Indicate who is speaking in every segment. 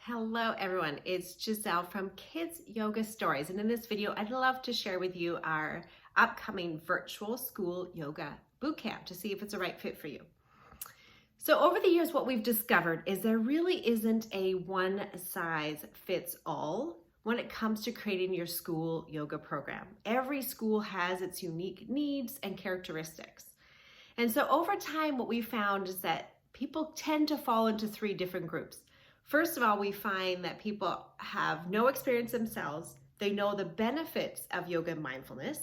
Speaker 1: Hello everyone, it's Giselle from Kids Yoga Stories, and in this video I'd love to share with you our upcoming virtual school yoga bootcamp to see if it's a right fit for you. So over the years what we've discovered is there really isn't a one-size-fits-all when it comes to creating your school yoga program. Every school has its unique needs and characteristics. And so over time what we found is that people tend to fall into three different groups. First of all, we find that people have no experience themselves. They know the benefits of yoga and mindfulness.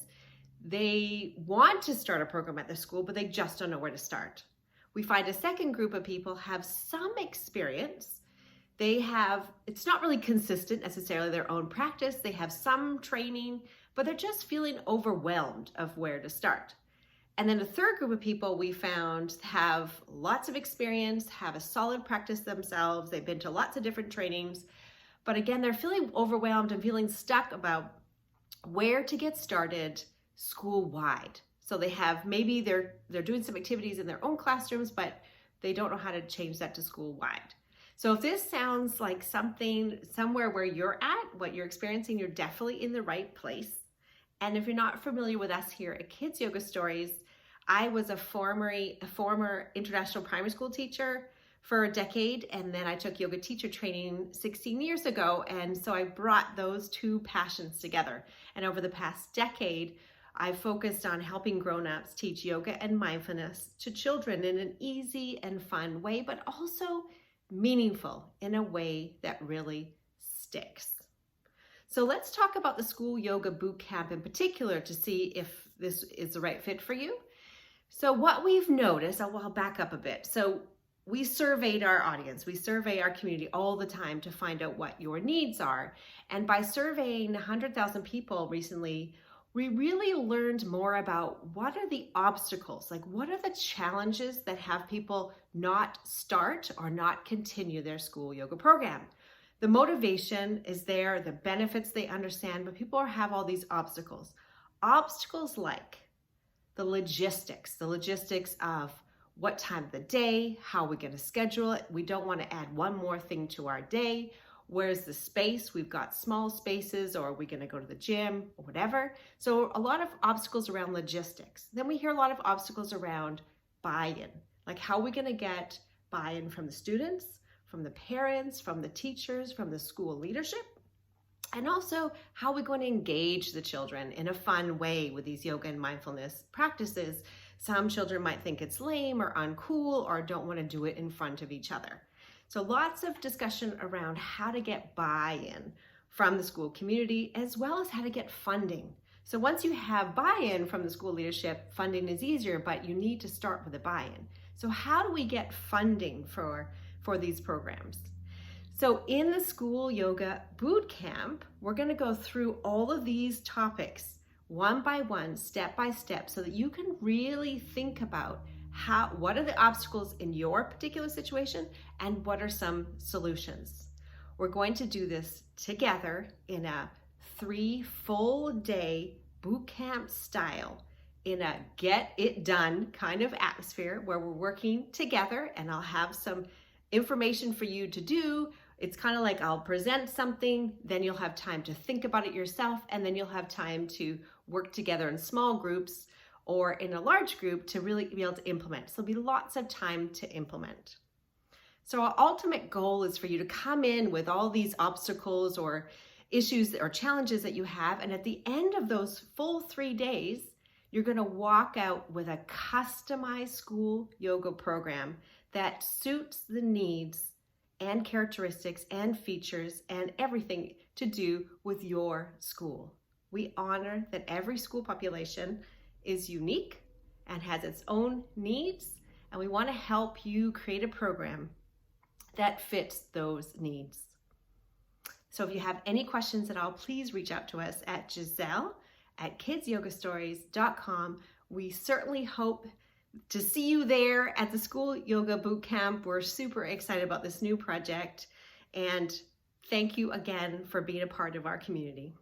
Speaker 1: They want to start a program at their school, but they just don't know where to start. We find a second group of people have some experience. It's not really consistent necessarily their own practice. They have some training, but they're just feeling overwhelmed of where to start. And then a third group of people we found have lots of experience, have a solid practice themselves. They've been to lots of different trainings, but again, they're feeling overwhelmed and feeling stuck about where to get started school-wide. So maybe they're doing some activities in their own classrooms, but they don't know how to change that to school-wide. So if this sounds like something somewhere where you're at, what you're experiencing, you're definitely in the right place. And if you're not familiar with us here at Kids Yoga Stories, I was a former international primary school teacher for a decade, and then I took yoga teacher training 16 years ago, and so I brought those two passions together. And over the past decade, I've focused on helping grown-ups teach yoga and mindfulness to children in an easy and fun way, but also meaningful in a way that really sticks. So let's talk about the School Yoga Bootcamp in particular to see if this is the right fit for you. So what we've noticed, I'll back up a bit. So we surveyed our audience, we survey our community all the time to find out what your needs are. And by surveying 100,000 people recently, we really learned more about what are the obstacles, like what are the challenges that have people not start or not continue their school yoga program. The motivation is there, the benefits they understand, but people have all these obstacles. Obstacles like the logistics of what time of the day, how we're going to schedule it. We don't want to add one more thing to our day. Where's the space? We've got small spaces, or are we going to go to the gym or whatever? So a lot of obstacles around logistics. Then we hear a lot of obstacles around buy-in, like how are we going to get buy-in from the students, from the parents, from the teachers, from the school leadership, and also how we're going to engage the children in a fun way with these yoga and mindfulness practices. Some children might think it's lame or uncool or don't want to do it in front of each other. So lots of discussion around how to get buy-in from the school community, as well as how to get funding. So once you have buy-in from the school leadership, funding is easier, but you need to start with a buy-in. So how do we get funding for these programs? So in the School Yoga Bootcamp, we're going to go through all of these topics one by one, step by step, so that you can really think about what are the obstacles in your particular situation and what are some solutions. We're going to do this together in a 3 full-day bootcamp style, in a get it done kind of atmosphere where we're working together, and I'll have some information for you to do. It's kind of like I'll present something, then you'll have time to think about it yourself, and then you'll have time to work together in small groups or in a large group to really be able to implement. So there'll be lots of time to implement. So our ultimate goal is for you to come in with all these obstacles or issues or challenges that you have, and at the end of those full 3 days, you're going to walk out with a customized school yoga program that suits the needs and characteristics and features and everything to do with your school. We honor that every school population is unique and has its own needs, and we want to help you create a program that fits those needs. So if you have any questions at all, please reach out to us at Giselle@kidsyogastories.com. We certainly hope to see you there at the School Yoga Bootcamp. We're super excited about this new project, and thank you again for being a part of our community.